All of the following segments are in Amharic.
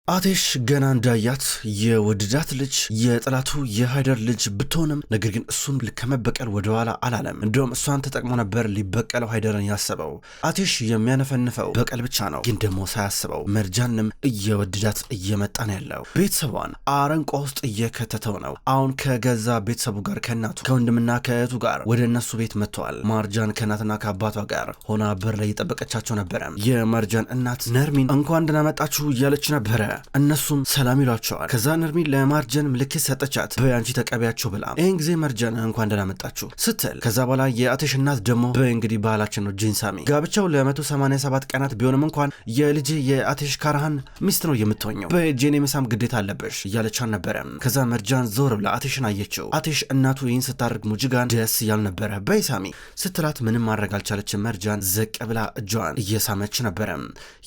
አቴሽ ገና እንዳያት የወድዳት ልጅ የጠላቱ የሃይደር ልጅ ብትሆንም ነገር ግን እሱን ከመበቀል ወደኋላ አላለም። እንደውም እሷን ተጠቅሞ ነበር ሊበቀለው ሃይደርን ያሰበው። አቴሽ የሚያነፈንፈው በቀል ብቻ ነው፣ ግን ደግሞ ሳያስበው መርጃንም እየወድዳት እየመጣ ነው ያለው። ቤተሰቧን አረንቋ ውስጥ እየከተተው ነው። አሁን ከገዛ ቤተሰቡ ጋር ከእናቱ ከወንድምና ከእህቱ ጋር ወደ እነሱ ቤት መጥተዋል። ማርጃን ከእናትና ከአባቷ ጋር ሆና በር ላይ የጠበቀቻቸው ነበረ። የማርጃን እናት ነርሚን እንኳን ደህና መጣችሁ እያለች ነበረ። እነሱም ሰላም ይሏቸዋል። ከዛ ነርሚን ለማርጀን ምልክት ሰጠቻት፣ በአንቺ ተቀቢያቸው ብላ። ይህን ጊዜ መርጀን እንኳን ደህና መጣችሁ ስትል ከዛ በኋላ የአቴሽ እናት ደግሞ በእንግዲህ ባህላችን ነው ጂንሳሚ ጋብቻው ለ187 ቀናት ቢሆንም እንኳን የልጅ የአቴሽ ካርሃን ሚስት ነው የምትሆኘው፣ በጄን የመሳም ግዴታ አለበሽ እያለቻን ነበረ። ከዛ መርጃን ዞር ብላ አቴሽን አየችው። አቴሽ እናቱ ይህን ስታደርግ ሙጅጋን ደስ እያል ነበረ። በይሳሚ ስትላት ምንም ማድረግ አልቻለችም። መርጃን ዘቅ ብላ እጇን እየሳመች ነበረ።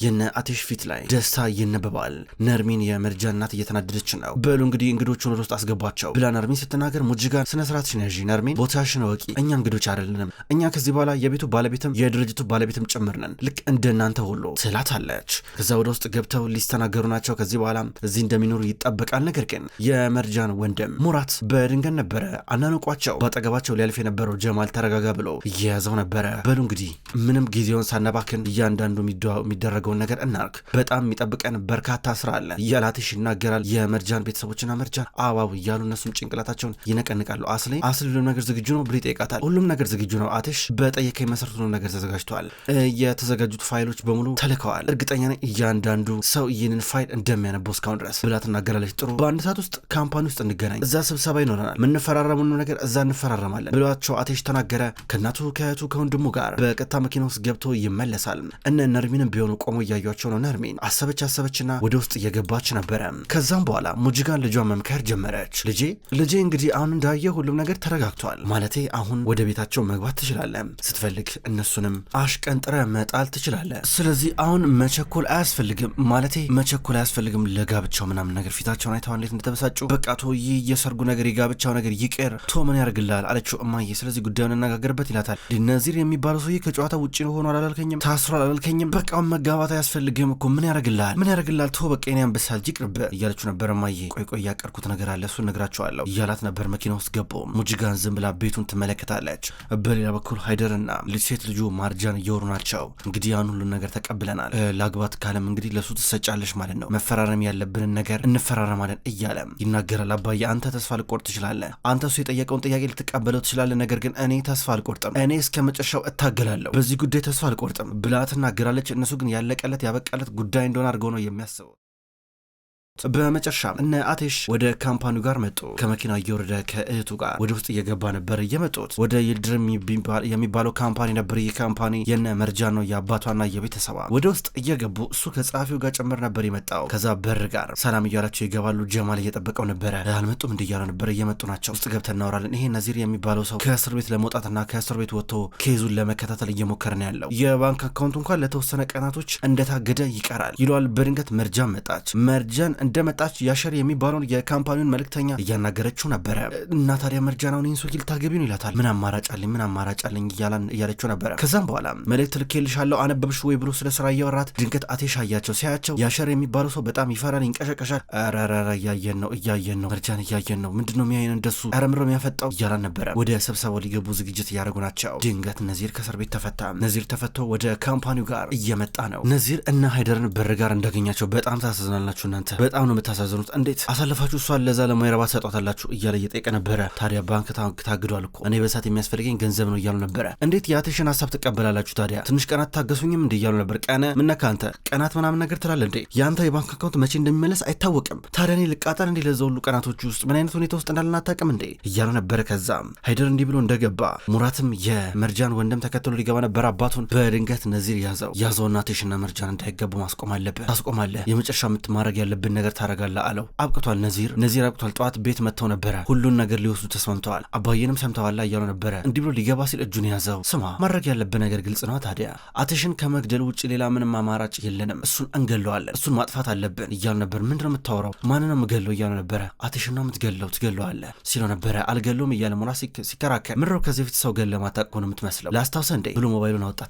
የነ አቴሽ ፊት ላይ ደስታ ይነበባል። ነርሚን የመርጃን እናት እየተናደደች ነው። በሉ እንግዲህ እንግዶቹን ወደ ውስጥ አስገቧቸው ብላ ነርሚን ስትናገር ሙጅጋን ስነ ስርዓትሽን ያዢ ነርሚን፣ ቦታሽን ወቂ፣ እኛ እንግዶች አይደለንም፣ እኛ ከዚህ በኋላ የቤቱ ባለቤትም የድርጅቱ ባለቤትም ጭምር ነን፣ ልክ እንደናንተ ሁሉ ትላታለች። ከዛ ወደ ውስጥ ገብተው ሊስተናገሩ ናቸው። ከዚህ በኋላ እዚህ እንደሚኖሩ ይጠበቃል። ነገር ግን የመርጃን ወንድም ሙራት በድንገት ነበረ አናንቋቸው። በአጠገባቸው ሊያልፍ የነበረው ጀማል ተረጋጋ ብሎ እየያዘው ነበረ። በሉ እንግዲህ ምንም ጊዜውን ሳነባክን እያንዳንዱ የሚደረገውን ነገር እናርግ፣ በጣም የሚጠብቀን በርካታ ስራ አለ እያላትሽ ይናገራል። የመርጃን ቤተሰቦችና መርጃን አባቡ እያሉ እነሱም ጭንቅላታቸውን ይነቀንቃሉ። አስሊ ሁሉም ነገር ዝግጁ ነው ብሎ ይጠይቃታል። ሁሉም ነገር ዝግጁ ነው አትሽ፣ በጠየቀኝ መሰረት ሁሉም ነገር ተዘጋጅቷል። የተዘጋጁት ፋይሎች በሙሉ ተልከዋል። እርግጠኛ ነኝ እያንዳንዱ ሰው ይህንን ፋይል እንደሚያነበው እስካሁን ድረስ ብላ ትናገራለች። ጥሩ፣ በአንድ ሰዓት ውስጥ ካምፓኒ ውስጥ እንገናኝ፣ እዛ ስብሰባ ይኖረናል፣ ምንፈራረሙ ነገር እዛ እንፈራረማለን ብሏቸው አትሽ ተናገረ። ከእናቱ ከእህቱ ከወንድሙ ጋር በቀጥታ መኪና ውስጥ ገብቶ ይመለሳል። እነ ነርሚንም ቢሆኑ ቆሞ እያዩቸው ነው። ነርሚን አሰበችና ወደ ውስጥ እየገባች ነበረ። ከዛም በኋላ ሙጅጋን ልጇን መምከር ጀመረች። ልጄ እንግዲህ አሁን እንዳየ ሁሉም ነገር ተረጋግቷል። ማለቴ አሁን ወደ ቤታቸው መግባት ትችላለህ፣ ስትፈልግ እነሱንም አሽቀንጥረ መጣል ትችላለህ። ስለዚህ አሁን መቸኮል አያስፈልግም፣ ማለቴ መቸኮል አያስፈልግም ለጋብቻው ምናምን ነገር። ፊታቸውን አይተዋል እንዴት እንደተበሳጩ። በቃ ቶ ይህ የሰርጉ ነገር የጋብቻው ነገር ይቅር፣ ቶ ምን ያደርግልሃል አለችው። እማዬ ስለዚህ ጉዳዩን እነጋገርበት ይላታል። ነዚር የሚባለው ሰውዬ ከጨዋታ ውጭ ነው ሆኖ አላልከኝም? ታስሯል አላልከኝም? በቃ መጋባት አያስፈልግም እኮ ምን ያደርግልሃል ቶ በቃ እኔ አንበሳል ይቅርብ እያለችው ነበር። ማዬ ቆይ ያቀርኩት ነገር አለ እሱን ነግራቸዋለሁ እያላት ነበር። መኪና ውስጥ ገቡ። ሙጅጋን ዝም ብላ ቤቱን ትመለከታለች። በሌላ በኩል ሃይደርና ሴት ልጁ ማርጃን እየወሩ ናቸው። እንግዲህ ያን ሁሉን ነገር ተቀብለናል፣ ላግባት ካለም እንግዲህ ለሱ ትሰጫለሽ ማለት ነው፣ መፈራረም ያለብንን ነገር እንፈራረማለን እያለም ይናገራል። አባዬ አንተ ተስፋ ልቆርጥ ትችላለህ፣ አንተ እሱ የጠየቀውን ጥያቄ ልትቀበለው ትችላለህ፣ ነገር ግን እኔ ተስፋ አልቆርጥም፣ እኔ እስከ መጨረሻው እታገላለሁ፣ በዚህ ጉዳይ ተስፋ አልቆርጥም ብላ ትናገራለች። እነሱ ግን ያለቀለት ያበቃለት ጉዳይ እንደሆነ አድርገው ነው የሚያስበው። በመጨረሻ እነ አቴሽ ወደ ካምፓኒው ጋር መጡ። ከመኪና እየወረደ ከእህቱ ጋር ወደ ውስጥ እየገባ ነበር። እየመጡት ወደ ይልድርም የሚባለው ካምፓኒ ነበር። ይህ ካምፓኒ የነ መርጃን ነው፣ የአባቷና የቤተሰቧ። ወደ ውስጥ እየገቡ እሱ ከጸሐፊው ጋር ጭምር ነበር የመጣው። ከዛ በር ጋር ሰላም እያላቸው ይገባሉ። ጀማል እየጠበቀው ነበረ። አልመጡም እንዲያሉ ነበር። እየመጡ ናቸው፣ ውስጥ ገብተን እናወራለን። ይሄ ነዚር የሚባለው ሰው ከእስር ቤት ለመውጣትና ከእስር ቤት ወጥቶ ኬዙን ለመከታተል እየሞከረ ነው ያለው። የባንክ አካውንቱ እንኳን ለተወሰነ ቀናቶች እንደታገደ ይቀራል ይለዋል። በድንገት መርጃን መጣች። መርጃን እንደመጣች ያሸር የሚባለውን የካምፓኒውን መልእክተኛ እያናገረችው ነበረ። እና ታዲያ መርጃናውን ይህን ሰው ልታገቢው ይላታል። ምን አማራጭ አለኝ እያለችው ነበረ። ከዛም በኋላ መልእክት ልኬልሻለሁ አነበብሽ ወይ ብሎ ስለ ስራ እያወራት ድንገት አቴሽ አያቸው። ሲያያቸው ያሸር የሚባለው ሰው በጣም ይፈራል፣ ይንቀሸቀሻል። ረረረ እያየን ነው መርጃን እያየን ነው፣ ምንድነው የሚያየን እንደሱ ረምሮ የሚያፈጣው እያላን ነበረ። ወደ ስብሰባው ሊገቡ ዝግጅት እያደረጉ ናቸው። ድንገት ነዚር ከእስር ቤት ተፈታ። ነዚር ተፈቶ ወደ ካምፓኒው ጋር እየመጣ ነው። ነዚር እና ሃይደርን በር ጋር እንዳገኛቸው በጣም ታሳዝናላችሁ እናንተ፣ በጣም ነው የምታሳዝኑት፣ እንዴት አሳልፋችሁ እሷን ለዛ ለማይረባ ሰጧታላችሁ እያለ እየጠየቀ ነበረ። ታዲያ ባንክ ታግዷል እኮ እኔ በሳት የሚያስፈልገኝ ገንዘብ ነው እያሉ ነበረ። እንዴት የአቴሽን ሀሳብ ትቀበላላችሁ ታዲያ? ትንሽ ቀናት ታገሱኝም እንዴ እያሉ ነበር። ምነካ አንተ ቀናት ምናምን ነገር ትላለ እንዴ? የአንተ የባንክ አካውንት መቼ እንደሚመለስ አይታወቅም። ታዲያ እኔ ልቃጣል እንዴ? ለዛ ሁሉ ቀናቶች ውስጥ ምን አይነት ሁኔታ ውስጥ እንዳለን አታውቅም እንዴ እያሉ ነበረ። ከዛም ሃይደር እንዲህ ብሎ እንደገባ ሙራትም የመርጃን ወንድም ተከትሎ ሊገባ ነበር። አባቱን በድንገት ነዚር ያዘውና አቴሽና መርጃን እንዳይገቡ ታስቆማለህ፣ የመጨረሻ የምትማረግ ያለብን ነገር ታረጋለህ አለው። አብቅቷል ነዚር አብቅቷል። ጠዋት ቤት መጥተው ነበረ፣ ሁሉን ነገር ሊወስዱ ተስማምተዋል። አባዬንም ሰምተዋላ እያሉ ነበረ። እንዲህ ብሎ ሊገባ ሲል እጁን ያዘው። ስማ ማድረግ ያለብን ነገር ግልጽ ነው። ታዲያ አቴሽን ከመግደል ውጭ ሌላ ምንም አማራጭ የለንም፣ እሱን እንገለዋለን፣ እሱን ማጥፋት አለብን እያሉ ነበር። ምንድነው የምታወራው? ማንን ነው የምገለው እያሉ ነበረ። አቴሽን ነው የምትገለው፣ ትገለዋለህ ሲለው ነበረ። አልገለውም እያለ ሙራ ሲከራከር፣ ምድረው ከዚህ በፊት ሰው ገለ ማታውቅ ነው የምትመስለው፣ ላስታውሰ እንዴ ብሎ ሞባይሉን አወጣ።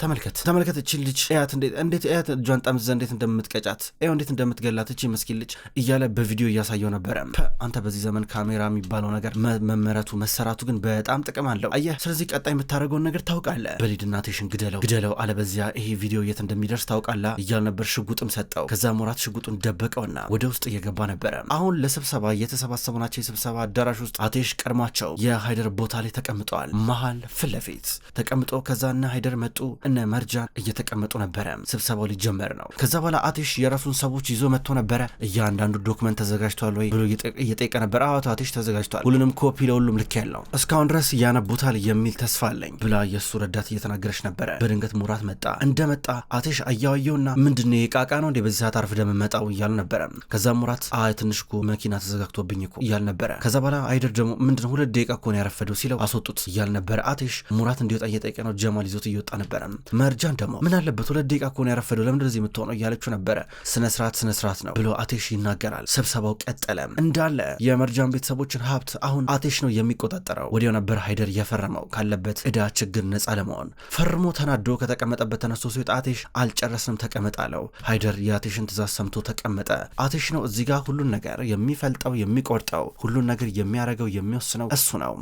ተመልከት እችን ልጅ እያት፣ እንዴት እጇን ጠምዝዘ እንዴት እንደምትቀጫት፣ እንዴት እንደምትገላት እቺ መስኪን ልጅ እያለ በቪዲዮ እያሳየው ነበረ። አንተ በዚህ ዘመን ካሜራ የሚባለው ነገር መመረቱ መሰራቱ ግን በጣም ጥቅም አለው። አየህ፣ ስለዚህ ቀጣይ የምታደርገውን ነገር ታውቃለህ። በሊድና አቴሽን ግደለው አለበዚያ ይሄ ቪዲዮ የት እንደሚደርስ ታውቃለህ እያል ነበር። ሽጉጥም ሰጠው። ከዛ ሙራት ሽጉጡን ደበቀውና ወደ ውስጥ እየገባ ነበረ። አሁን ለስብሰባ እየተሰባሰቡ ናቸው። የስብሰባ አዳራሽ ውስጥ አቴሽ ቀድሟቸው የሃይደር ቦታ ላይ ተቀምጠዋል። መሃል ፊት ለፊት ተቀምጦ ከዛ እነ ሃይደር መጡ። እነ መርጃን እየተቀመጡ ነበረ። ስብሰባው ሊጀመር ነው። ከዛ በኋላ አቴሽ የራሱን ሰዎች ይዞ መጥቶ ነበረ። እያንዳንዱ ዶክመንት ተዘጋጅቷል ወይ ብሎ እየጠየቀ ነበር። አዎ አቴሽ ተዘጋጅቷል፣ ሁሉንም ኮፒ ለሁሉም ልክ ያለው እስካሁን ድረስ ያነቡታል የሚል ተስፋ አለኝ ብላ የእሱ ረዳት እየተናገረች ነበረ። በድንገት ሙራት መጣ። እንደመጣ አቴሽ አያዋየውና ምንድነው የቃቃ ነው እንዴ በዚህ ሰዓት አርፍደ መመጣው እያል ነበረ። ከዛ ሙራት ትንሽ እኮ መኪና ተዘጋግቶብኝ እኮ እያል ነበረ። ከዛ በኋላ አይደር ደግሞ ምንድነው 2 ደቂቃ እኮ ነው ያረፈደው ሲለው አስወጡት እያል ነበረ። አቴሽ ሙራት እንዲወጣ እየጠየቀ ነው። ጀማል ይዞት እየወጣ ነበረ። መርጃን ደግሞ ምን አለበት 2 ደቂቃ እኮ ነው ያረፈደው ለምን እንደዚህ የምትሆነው እያለችው ነበረ። ስነ ስርዓት ነው ብሎ አቴሽ ይናገራል። ስብሰባው ቀጠለ። እንዳለ የመርጃን ቤተሰቦችን ሀብት አሁን አቴሽ ነው የሚቆጣጠረው። ወዲያው ነበር ሃይደር የፈረመው ካለበት ዕዳ ችግር ነፃ ለመሆን ፈርሞ ተናዶ ከተቀመጠበት ተነስቶ ሲወጣ አቴሽ አልጨረስንም ተቀመጥ አለው። ሃይደር የአቴሽን ትእዛዝ ሰምቶ ተቀመጠ። አቴሽ ነው እዚህ ጋር ሁሉን ነገር የሚፈልጠው የሚቆርጠው፣ ሁሉን ነገር የሚያረገው የሚወስነው እሱ ነው።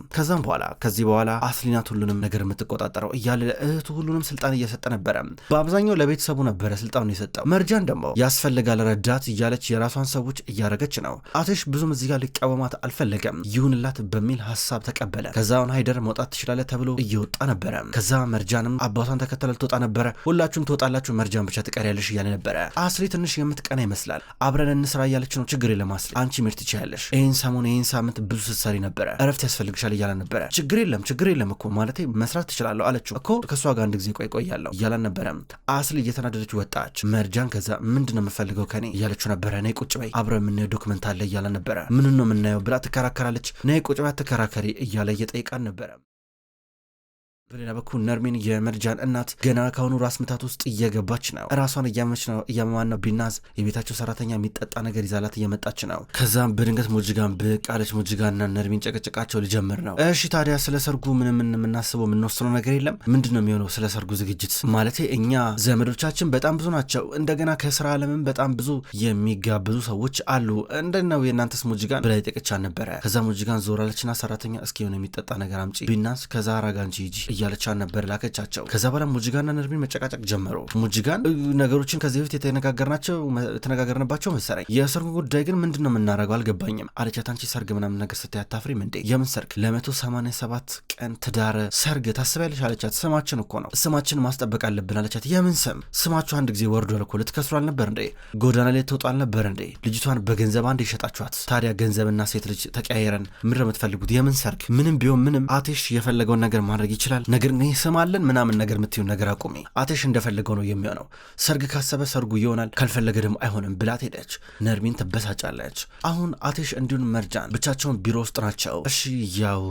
ከዚህ በኋላ አስሊናት ሁሉንም ነገር የምትቆጣጠረው እያለ ለእህቱ ሁሉንም ስልጣን እየሰጠ ነበረ። በአብዛኛው ለቤተሰቡ ነበረ ስልጣኑን የሰጠው። መርጃን ደግሞ ያስፈልጋል ረዳት እያለች የራሷን ሰዎች እያረገች ነው። አቴሽ ብዙም እዚህ ጋር ሊቃወማት አልፈለገም። ይሁንላት በሚል ሀሳብ ተቀበለ። ከዛውን ሃይደር መውጣት ትችላለህ ተብሎ እየወጣ ነበረ። ከዛ መርጃንም አባቷን ተከተለ ልትወጣ ነበረ። ሁላችሁም ትወጣላችሁ፣ መርጃን ብቻ ትቀሪያለሽ እያለ ነበረ። አስሊ ትንሽ የምትቀና ይመስላል። አብረን እንስራ እያለች ነው። ችግር የለም አስሊ አንቺ ምርት ትችያለሽ። ይህን ሳምንት ብዙ ስትሰሪ ነበረ፣ እረፍት ያስፈልግሻል እያለ ነበረ። ችግር የለም እኮ ማለቴ መስራት ትችላለሁ አለችው። እኮ ከእሷ ጋር አንድ ጊዜ ቆያለሁ እያላን ነበረ። አስሊ እየተናደደች ወጣች። መርጃን ከዛ ምንድነው የምፈልገው ከኔ እያለችው ነበረ። ነይ ቁጭ በይ አብረን የምናየው ዶክመንት አለ እያላን ነበረ። ምን ነው የምናየው ብላ ትከራከራለች። ነይ ቁጭ በይ አትከራከሪ እያለ እየጠይቃን ነበረ። በሌላ በኩል ነርሚን የመርጃን እናት ገና ካሁኑ ራስ ምታት ውስጥ እየገባች ነው። ራሷን እያመማን ነው። ቢናዝ የቤታቸው ሰራተኛ የሚጠጣ ነገር ይዛላት እየመጣች ነው። ከዛም በድንገት ሙጅጋን ብቅ አለች። ሙጅጋና ነርሚን ጨቅጭቃቸው ሊጀምር ነው። እሺ ታዲያ ስለ ሰርጉ ምንም የምናስበው የምንወስነው ነገር የለም? ምንድነው የሚሆነው ስለ ሰርጉ ዝግጅት? ማለቴ እኛ ዘመዶቻችን በጣም ብዙ ናቸው። እንደገና ከስራ ዓለምም በጣም ብዙ የሚጋብዙ ሰዎች አሉ። እንደነው የእናንተስ ሙጅጋን ብላ የጠየቀቻት ነበረ። ከዛ ሙጅጋን ዞራለችና ሰራተኛ እስኪ የሆነ የሚጠጣ ነገር አምጪ ቢናዝ ከዛ አራጋንጂ ሂጂ እያለቻን ነበር ላከቻቸው። ከዛ በኋላ ሙጅጋንና ነርሚን መጨቃጨቅ ጀመሩ። ሙጅጋን ነገሮችን ከዚህ በፊት የተነጋገርንባቸው መሰለኝ። የሰርጉ ጉዳይ ግን ምንድነው የምናደርገው አልገባኝም አለቻት። አንቺ ሰርግ ምናምን ነገር ስታይ አታፍሪም እንዴ? የምን ሰርግ? ለ187 ቀን ትዳር ሰርግ ታስቢያለሽ አለቻት። ስማችን እኮ ነው፣ ስማችን ማስጠበቅ አለብን አለቻት። የምን ስም? ስማችሁ አንድ ጊዜ ወርዷል እኮ ልትከስሩ አልነበር እንዴ? ጎዳና ላይ ትወጡ አልነበር እንዴ? ልጅቷን በገንዘብ አንድ ይሸጣችኋት። ታዲያ ገንዘብና ሴት ልጅ ተቀያየረን ምንድን ነው የምትፈልጉት? የምን ሰርግ? ምንም ቢሆን ምንም አቴሽ የፈለገውን ነገር ማድረግ ይችላል። ነገር ግን ስማለን ምናምን ነገር የምትዩን ነገር አቁሚ። አቴሽ እንደፈለገው ነው የሚሆነው። ሰርግ ካሰበ ሰርጉ ይሆናል፣ ካልፈለገ ደግሞ አይሆንም ብላት ሄደች። ነርሚን ትበሳጫለች። አሁን አቴሽ እንዲሁን መርጃን ብቻቸውን ቢሮ ውስጥ ናቸው። እሺ ያው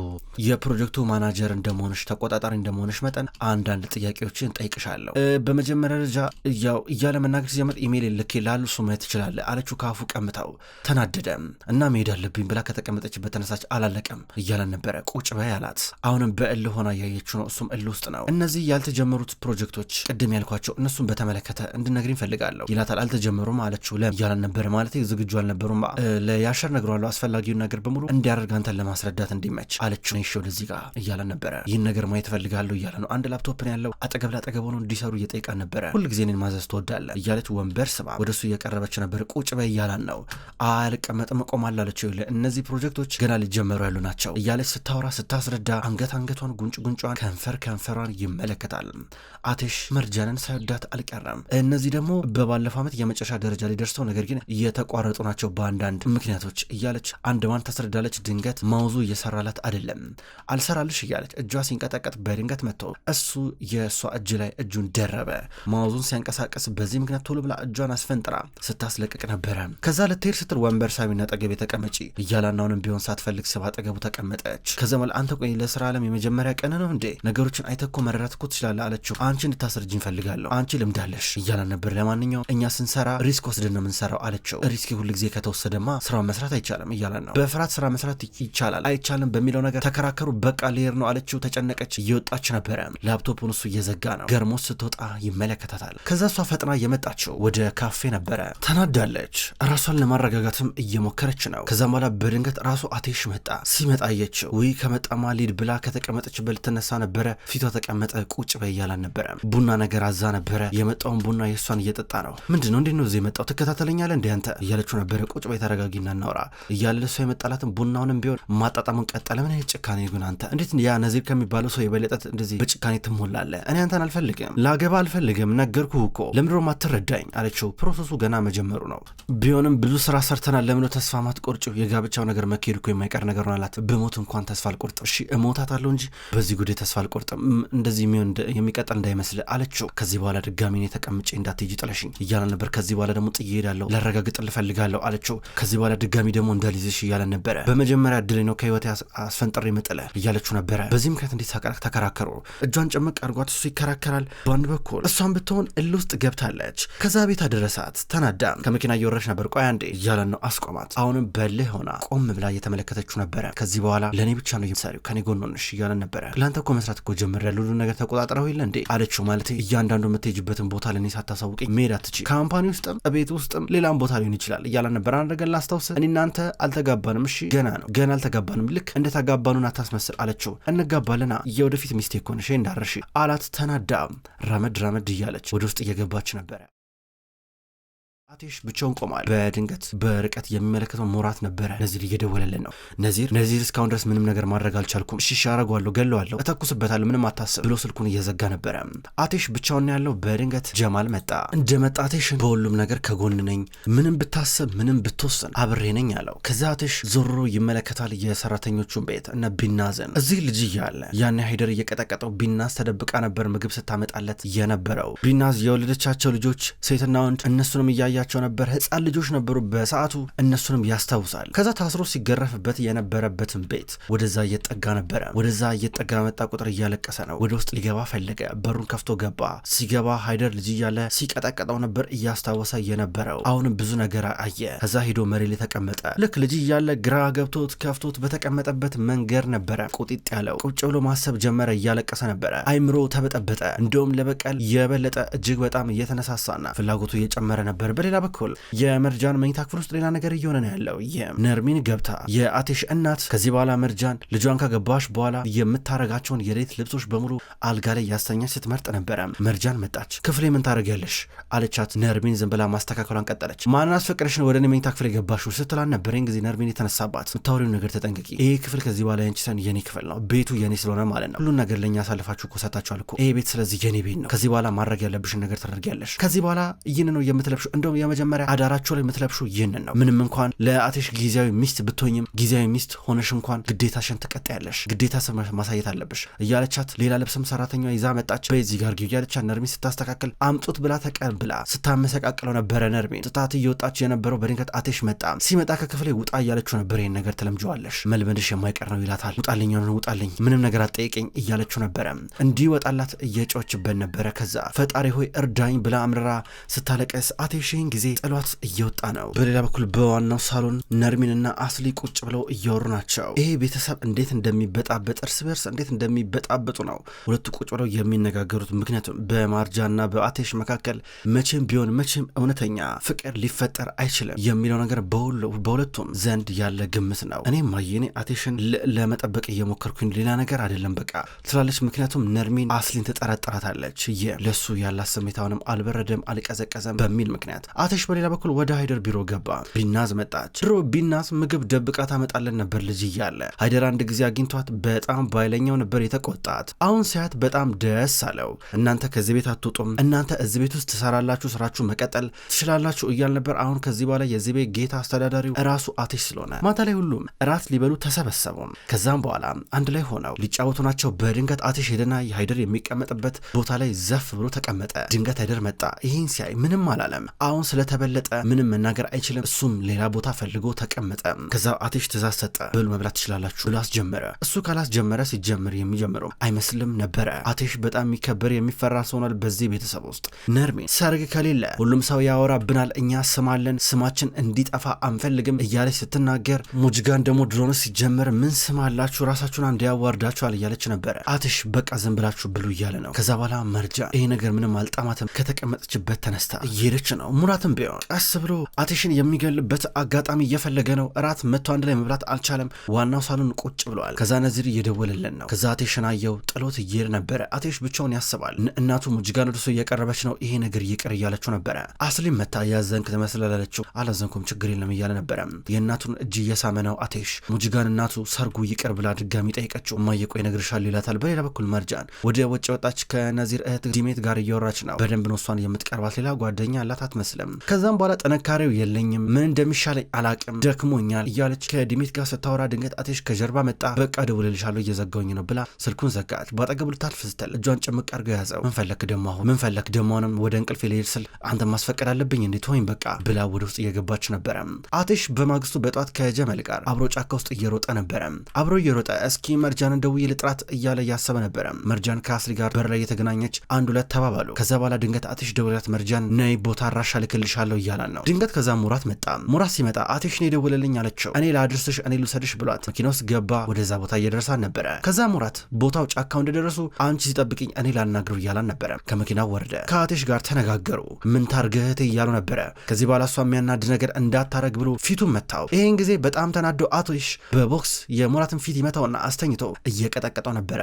የፕሮጀክቱ ማናጀር እንደመሆንሽ ተቆጣጣሪ እንደመሆንሽ መጠን አንዳንድ ጥያቄዎችን ጠይቅሻለሁ። በመጀመሪያ ደረጃ ያው እያለ መናገር ሲጀምር ኢሜል ልክ ላሉ እሱ ማየት ትችላለህ አለችው። ካፉ ቀምታው ተናደደ እና መሄድ አለብኝ ብላ ከተቀመጠችበት ተነሳች። አላለቀም እያለን ነበረ። ቁጭ በይ አላት። አሁንም በእል ሆና እያየችው ነው። እሱም እል ውስጥ ነው። እነዚህ ያልተጀመሩት ፕሮጀክቶች ቅድም ያልኳቸው እነሱን በተመለከተ እንድነግሪኝ ፈልጋለሁ ይላታል። አልተጀመሩም አለችው። እያለን ነበረ ማለት ዝግጁ አልነበሩም። ለያሸር ነግሯለሁ አስፈላጊውን ነገር በሙሉ እንዲያደርግ አንተን ለማስረዳት እንዲመች አለችው። ነሽ ወደዚህ ጋር እያለን ነበረ። ይህን ነገር ማየት ፈልጋለሁ እያለ ነው። አንድ ላፕቶፕ ነው ያለው። አጠገብ ላጠገብ ሆነው እንዲሰሩ እየጠየቃን ነበረ። ሁልጊዜ እኔን ማዘዝ ትወዳለህ እያለች ወንበር ስባ ወደሱ እየቀረበች ነበር። ቁጭ በይ እያላን ነው። አልቀመጥም እቆማለሁ አለችው። እነዚህ ፕሮጀክቶች ገና ሊጀመሩ ያሉ ናቸው እያለች ስታወራ ስታስረዳ አንገቷን ጉንጯን ከንፈሯን ይመለከታል። አቴሽ መርጃንን ሳይወዳት አልቀረም። እነዚህ ደግሞ በባለፈው ዓመት የመጨረሻ ደረጃ ላይ ደርሰው ነገር ግን እየተቋረጡ ናቸው በአንዳንድ ምክንያቶች እያለች አንድዋን ታስረዳለች። ድንገት ማውዙ እየሰራላት አይደለም። አልሰራልሽ እያለች እጇ ሲንቀጠቀጥ በድንገት መጥቶ እሱ የእሷ እጅ ላይ እጁን ደረበ። ማውዙን ሲያንቀሳቀስ በዚህ ምክንያት ቶሎ ብላ እጇን አስፈንጥራ ስታስለቅቅ ነበረ። ከዛ ልትሄድ ስትል ወንበር ሳቢና አጠገቤ ተቀመጪ እያላናውንም ቢሆን ሳትፈልግ ስባ አጠገቡ ተቀመጠች። ከዛ አንተ ቆይ ለስራ ዓለም የመጀመሪያ ቀን ነው እንዴ ነገሮችን አይተኮ መረዳት እኮ ትችላለህ አለችው። አንቺ እንድታስረጅኝ ፈልጋለሁ፣ አንቺ ልምዳለሽ እያላን ነበር። ለማንኛውም እኛ ስንሰራ ሪስክ ወስደን ነው የምንሰራው አለችው። ሪስክ ሁሉ ጊዜ ከተወሰደማ ስራውን መስራት አይቻልም እያላን ነው። በፍርሃት ስራ መስራት ይቻላል አይቻልም በሚለው ነገር ተከራከሩ። በቃ ልሄድ ነው አለችው። ተጨነቀች። እየወጣች ነበረ። ላፕቶፑን እሱ እየዘጋ ነው። ገርሞት ስትወጣ ይመለከታታል። ከዛ እሷ ፈጥና እየመጣችው ወደ ካፌ ነበረ። ተናዳለች። ራሷን ለማረጋጋትም እየሞከረች ነው። ከዛም በኋላ በድንገት ራሱ አቴሽ መጣ። ሲመጣ አየችው። ውይ ከመጣማ ሊድ ብላ ከተቀመጠችበት ልትነሳ ነበረ። ፊቷ ተቀመጠ። ቁጭ በይ እያላን ነበረ። ቡና ነገር አዛ ነበረ። የመጣውን ቡና የእሷን እየጠጣ ነው። ምንድነው እንዴት ነው እዚህ የመጣው ትከታተለኛለህ እንዴ አንተ እያለችው ነበረ። ቁጭ በይ ተረጋጊና እናውራ እያለ እሷ የመጣላትን ቡናውንም ቢሆን ማጣጣሙን ቀጠለ። ምን አይነት ጭካኔ ግን አንተ እንዴት ያ ነዚር ከሚባለው ሰው የበለጠት እንደዚህ በጭካኔ ትሞላለህ? እኔ አንተን አልፈልግም፣ ላገባ አልፈልግም፣ ነገርኩህ እኮ ለምንድነው ማትረዳኝ አለችው። ፕሮሰሱ ገና መጀመሩ ነው። ቢሆንም ብዙ ስራ ሰርተናል። ለምን ተስፋ ማትቆርጪው? የጋብቻው ነገር መካሄድ እኮ የማይቀር ነገር ነው አላት። በሞት እንኳን ተስፋ አልቆርጥም። እሺ እሞታታለሁ እንጂ በዚህ ጉዳይ ተስፋ አልቆርጥም። እንደዚህ የሚቀጥል እንዳይመስል አለችው። ከዚህ በኋላ ድጋሚ እኔ ተቀምጬ እንዳትሄጂ ጥለሽኝ እያለ ነበር። ከዚህ በኋላ ደግሞ ጥዬ እሄዳለሁ፣ ላረጋግጥ ልፈልጋለሁ አለችው። ከዚህ በኋላ ድጋሚ ደግሞ እንዳልይዝሽ እያለ ነበረ። በመጀመሪያ እድሌ ነው ከህይወቴ አስፈንጥሬ መጥለ እያለችው ነበረ። በዚህ ምክንያት እንዴት ተከራከሩ። እጇን ጨመቅ አድርጓት እሱ ይከራከራል። በአንድ በኩል እሷን ብትሆን እልህ ውስጥ ገብታለች። ከዛ ቤት አደረሳት። ተናዳ ከመኪና እየወረች ነበር። ቆይ አንዴ እያለን ነው አስቆማት። አሁንም በልህ ሆና ቆም ብላ እየተመለከተችው ነበረ። ከዚህ በኋላ ለእኔ ብቻ ነው የምትሰሪው ከኔ ጎን ሆነሽ እያለን ነበረ። ለአንተ እኮ መስራት እኮ ጀምሬያለሁ፣ ሁሉን ነገር ተቆጣጥረው የለ እንዴ አለችው። ማለት እያንዳንዱ የምትሄጅበትን ቦታ ለእኔ ሳታሳውቀኝ መሄድ አትችይም። ካምፓኒ ውስጥም ቤት ውስጥም ሌላም ቦታ ሊሆን ይችላል እያለን ነበር። አንድ ነገር ላስታውስ፣ እኔ እናንተ አልተጋባንም። እሺ ገና አልተጋባንም። ልክ እንደ ተጋባኑን አታስመስል አለችው። እንጋባለና የወደፊት ሚስቴክ ሆነሽ እንዳረሽ አላት። ተናዳ ራመድ እያለች ወደ ውስጥ እየገባች ነበረ። አቴሽ ብቻውን ቆሟል። በድንገት በርቀት የሚመለከተው ሞራት ነበረ። ነዚር እየደወለልን ነው። ነዚር እስካሁን ድረስ ምንም ነገር ማድረግ አልቻልኩም። እሺ አረጋለሁ፣ ገለዋለሁ፣ እተኩስበታለሁ፣ ምንም አታስብ ብሎ ስልኩን እየዘጋ ነበረ። አቴሽ ብቻውን ያለው። በድንገት ጀማል መጣ። እንደመጣ አቴሽን በሁሉም ነገር ከጎን ነኝ፣ ምንም ብታስብ ምንም ብትወስን አብሬ ነኝ አለው። ከዛ አቴሽ ዞሮ ይመለከታል የሰራተኞቹን ቤት እነ ቢናዝን። እዚህ ልጅ እያለ ያን ሃይደር እየቀጠቀጠው ቢናዝ ተደብቃ ነበር ምግብ ስታመጣለት የነበረው። ቢናዝ የወለደቻቸው ልጆች ሴትና ወንድ እነሱንም እያያቸው ነበር። ህፃን ልጆች ነበሩ በሰዓቱ። እነሱንም ያስታውሳል። ከዛ ታስሮ ሲገረፍበት የነበረበትን ቤት ወደዛ እየጠጋ ነበረ። ወደዛ እየጠጋ መጣ ቁጥር እያለቀሰ ነው። ወደ ውስጥ ሊገባ ፈለገ። በሩን ከፍቶ ገባ። ሲገባ ሃይደር ልጅ እያለ ሲቀጠቀጠው ነበር እያስታወሰ የነበረው። አሁንም ብዙ ነገር አየ። ከዛ ሄዶ መሬት ላይ ተቀመጠ። ልክ ልጅ እያለ ግራ ገብቶት ከፍቶት በተቀመጠበት መንገድ ነበረ ቁጢጥ ያለው። ቁጭ ብሎ ማሰብ ጀመረ። እያለቀሰ ነበረ። አይምሮ ተበጠበጠ። እንደውም ለበቀል የበለጠ እጅግ በጣም እየተነሳሳና ፍላጎቱ እየጨመረ ነበር። በሌላ በኩል የመርጃን መኝታ ክፍል ውስጥ ሌላ ነገር እየሆነ ነው ያለው። ነርሚን ገብታ የአቴሽ እናት ከዚህ በኋላ መርጃን ልጇን ከገባሽ በኋላ የምታረጋቸውን የሌት ልብሶች በሙሉ አልጋ ላይ ያስተኛች ስትመርጥ ነበረ። መርጃን መጣች። ክፍሌ ምን ታረጊያለሽ አለቻት። ነርሚን ዝም ብላ ማስተካከሏን ቀጠለች። ማንን አስፈቅደሽ ወደ እኔ መኝታ ክፍል የገባሽው ስትላን ነበረኝ ጊዜ ነርሚን የተነሳባት። የምታወሪው ነገር ተጠንቀቂ። ይሄ ክፍል ከዚህ በኋላ ያንቺ ሳይሆን የኔ ክፍል ነው። ቤቱ የኔ ስለሆነ ማለት ነው። ሁሉን ነገር ለእኛ አሳልፋችሁ እኮ ሰጣችኋል እኮ። ይሄ ቤት ስለዚህ የኔ ቤት ነው። ከዚህ በኋላ ማድረግ ያለብሽን ነገር ታደርጊያለሽ። ከዚህ በኋላ ይህን ነው የምትለብሽው። እንደውም የመጀመሪያ አዳራቸው ላይ የምትለብሹ ይህንን ነው። ምንም እንኳን ለአቴሽ ጊዜያዊ ሚስት ብትሆኝም ጊዜያዊ ሚስት ሆነሽ እንኳን ግዴታሽን ትቀጣያለሽ፣ ግዴታ ማሳየት አለብሽ እያለቻት ሌላ ልብስም ሰራተኛ ይዛ መጣች። በዚህ ጋር ጊዜ እያለቻት ነርሚን ስታስተካከል አምጡት ብላ ተቀብላ ስታመሰቃቅለው ነበረ። ነርሚን ስታት እየወጣች የነበረው በድንገት አቴሽ መጣ። ሲመጣ ከክፍሌ ውጣ እያለችው ነበር። ይህን ነገር ትለምጀዋለሽ፣ መልመድሽ የማይቀር ነው ይላታል። ውጣልኝ፣ ውጣልኝ፣ ምንም ነገር አትጠይቀኝ እያለችው ነበረ። እንዲወጣላት እየጮችበት ነበረ። ከዛ ፈጣሪ ሆይ እርዳኝ ብላ አምርራ ስታለቀስ አቴሽ ይህን ጊዜ ጥሏት እየወጣ ነው። በሌላ በኩል በዋናው ሳሎን ነርሚንና አስሊ ቁጭ ብለው እያወሩ ናቸው። ይሄ ቤተሰብ እንዴት እንደሚበጣበጥ እርስ በርስ እንዴት እንደሚበጣበጡ ነው ሁለቱ ቁጭ ብለው የሚነጋገሩት። ምክንያቱም በማርጃና በአቴሽ መካከል መቼም ቢሆን መቼም እውነተኛ ፍቅር ሊፈጠር አይችልም የሚለው ነገር በሁለቱም ዘንድ ያለ ግምት ነው። እኔም ማየኔ አቴሽን ለመጠበቅ እየሞከርኩኝ ሌላ ነገር አይደለም በቃ ትላለች። ምክንያቱም ነርሚን አስሊን ትጠረጥራታለች። ለሱ ያላት ስሜታውንም አልበረደም አልቀዘቀዘም በሚል ምክንያት አቴሽ በሌላ በኩል ወደ ሃይደር ቢሮ ገባ። ቢናዝ መጣች። ድሮ ቢናዝ ምግብ ደብቃ ታመጣለን ነበር ልጅ እያለ። ሃይደር አንድ ጊዜ አግኝቷት በጣም ባይለኛው ነበር የተቆጣት። አሁን ሲያት በጣም ደስ አለው። እናንተ ከዚህ ቤት አትወጡም፣ እናንተ እዚህ ቤት ውስጥ ትሰራላችሁ፣ ስራችሁ መቀጠል ትችላላችሁ እያል ነበር። አሁን ከዚህ በኋላ የዚህ ቤት ጌታ አስተዳዳሪው ራሱ አቴሽ ስለሆነ ማታ ላይ ሁሉም እራት ሊበሉ ተሰበሰቡ። ከዛም በኋላ አንድ ላይ ሆነው ሊጫወቱ ናቸው። በድንገት አቴሽ ሄደና ሃይደር የሚቀመጥበት ቦታ ላይ ዘፍ ብሎ ተቀመጠ። ድንገት ሃይደር መጣ። ይህን ሲያይ ምንም አላለም። አሁን እስካሁን ስለተበለጠ ምንም መናገር አይችልም። እሱም ሌላ ቦታ ፈልጎ ተቀመጠ። ከዛ አቴሽ ትእዛዝ ሰጠ። ብል መብላት ትችላላችሁ ብሎ አስጀመረ። እሱ ካላስጀመረ ሲጀምር የሚጀምረው አይመስልም ነበረ። አቴሽ በጣም የሚከበር የሚፈራ ሰው ሆኗል በዚህ ቤተሰብ ውስጥ። ነርሜን ሰርግ ከሌለ ሁሉም ሰው ያወራብናል፣ እኛ ስማለን፣ ስማችን እንዲጠፋ አንፈልግም እያለች ስትናገር ሙጅጋን ደግሞ ድሮንስ ሲጀምር ምን ስም አላችሁ ራሳችሁን አንድ ያዋርዳችኋል እያለች ነበረ። አቴሽ በቃ ዝም ብላችሁ ብሉ እያለ ነው። ከዛ በኋላ መርጃን ይሄ ነገር ምንም አልጣማትም። ከተቀመጠችበት ተነስታ እየሄደች ነው። ሙራትም ቢሆን ቀስ ብሎ አቴሽን የሚገልበት አጋጣሚ እየፈለገ ነው። እራት መጥቶ አንድ ላይ መብላት አልቻለም። ዋናው ሳሎን ቁጭ ብለዋል። ከዛ ነዚር እየደወለልን ነው። ከዛ አቴሽን አየው። ጥሎት እየሄድ ነበረ። አቴሽ ብቻውን ያስባል። እናቱ ሙጅጋን ወደሱ እየቀረበች ነው። ይሄ ነገር ይቅር እያለችው ነበረ። አስሊም መታ ያዘንክ ትመስላለችው። አላዘንኩም ችግር የለም እያለ ነበረ። የእናቱን እጅ እየሳመ ነው አቴሽ። ሙጅጋን እናቱ ሰርጉ ይቅር ብላ ድጋሚ ጠይቀችው። እማዬ ቆይ እነግርሻለሁ ይላታል። በሌላ በኩል መርጃን ወደ ውጭ ወጣች። ከነዚር እህት ዲሜት ጋር እያወራች ነው። በደንብ ነው እሷን የምትቀርባት። ሌላ ጓደኛ አላት አትመስልም። ከዛም በኋላ ጥንካሬው የለኝም፣ ምን እንደሚሻለኝ አላቅም፣ ደክሞኛል እያለች ከዲሜት ጋር ስታወራ ድንገት አቴሽ ከጀርባ መጣ። በቃ ደውልልሻለሁ እየዘጋውኝ ነው ብላ ስልኩን ዘጋች። ባጠገቡ ልታልፍ ስትል እጇን ጭምቅ አድርገው ያዘው። ምን ፈለክ ደሞ አሁን ምን ፈለክ ደሞንም ወደ እንቅልፍ ልሄድ ስል አንተ ማስፈቀድ አለብኝ እንዴት ወይም በቃ ብላ ወደ ውስጥ እየገባች ነበረ። አቴሽ በማግስቱ በጧት ከጀመል ጋር አብሮ ጫካ ውስጥ እየሮጠ ነበረ። አብሮ እየሮጠ እስኪ መርጃን ደውዬ ልጥራት እያለ እያሰበ ነበረ። መርጃን ከአስሊ ጋር በር ላይ የተገናኘች አንድ ሁለት ተባባሉ። ከዛ በኋላ ድንገት አቴሽ ደውላት መርጃን ነይ ቦታ አራሻ ልክልሻለሁ እያላን ነው። ድንገት ከዛ ሙራት መጣ። ሙራት ሲመጣ አቴሽ ነው የደወለልኝ አለችው። እኔ ላድርስሽ እኔ ልውሰድሽ ብሏት መኪና ውስጥ ገባ። ወደዛ ቦታ እየደረሳን ነበረ። ከዛ ሙራት ቦታው ጫካው እንደደረሱ አንቺ ሲጠብቅኝ እኔ ላናግረው እያላን ነበረ። ከመኪናው ወረደ። ከአቴሽ ጋር ተነጋገሩ። ምን ታርገህት እያሉ ነበረ። ከዚህ በኋላ እሷ የሚያናድ ነገር እንዳታረግ ብሎ ፊቱን መታው። ይሄን ጊዜ በጣም ተናዶ አቴሽ በቦክስ የሙራትን ፊት ይመታውና አስተኝቶ እየቀጠቀጠው ነበረ።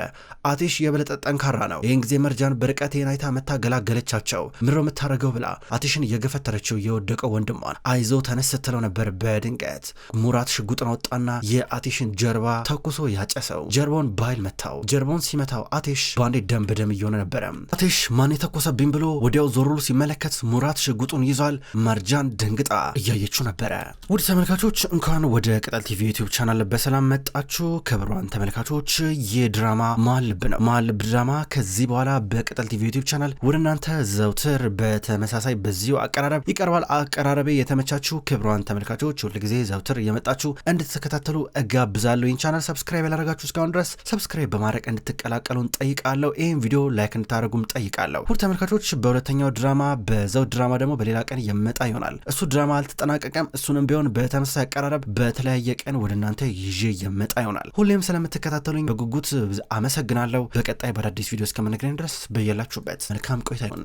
አቴሽ የበለጠ ጠንካራ ነው። ይሄን ጊዜ መርጃን በርቀት አይታ መታ ገላገለቻቸው። ምሮ የምታረገው ብላ አቴሽን እየገፈተረችው የወደቀው ወንድሟን አይዞ ተነስ ስትለው ነበር። በድንገት ሙራት ሽጉጥን ወጣና የአቴሽን ጀርባ ተኩሶ ያጨሰው። ጀርባውን ባይል መታው። ጀርባውን ሲመታው አቴሽ ባንዴ ደም በደም እየሆነ ነበረ። አቴሽ ማን የተኮሰብኝ ብሎ ወዲያው ዞር ብሎ ሲመለከት ሙራት ሽጉጡን ይዟል። መርጃን ደንግጣ እያየችው ነበረ። ውድ ተመልካቾች እንኳን ወደ ቅጠል ቲቪ ዩቲዩብ ቻናል በሰላም መጣችሁ። ክብሯን ተመልካቾች የድራማ መሀል ልብ ነው። መሀል ልብ ድራማ ከዚህ በኋላ በቅጠል ቲቪ ዩቲዩብ ቻናል ወደ እናንተ ዘውትር በተመሳሳይ በዚሁ አቀራረብ ይቀርባል። አቀራረቤ የተመቻችሁ ክብሯን ተመልካቾች ሁልጊዜ ዘውትር እየመጣችሁ እንድትከታተሉ እጋብዛለሁ። ይህን ቻናል ሰብስክራይብ ያላረጋችሁ እስካሁን ድረስ ሰብስክራይብ በማድረግ እንድትቀላቀሉን ጠይቃለሁ። ይህን ቪዲዮ ላይክ እንድታደርጉም ጠይቃለሁ። ውድ ተመልካቾች በሁለተኛው ድራማ በዘውድ ድራማ ደግሞ በሌላ ቀን የመጣ ይሆናል። እሱ ድራማ አልተጠናቀቀም። እሱንም ቢሆን በተመሳሳይ አቀራረብ በተለያየ ቀን ወደ እናንተ ይዤ የመጣ ይሆናል። ሁሌም ስለምትከታተሉኝ በጉጉት አመሰግናለሁ። በቀጣይ በአዳዲስ ቪዲዮ እስከምንገናኝ ድረስ በያላችሁበት መልካም ቆይታ ይሁን።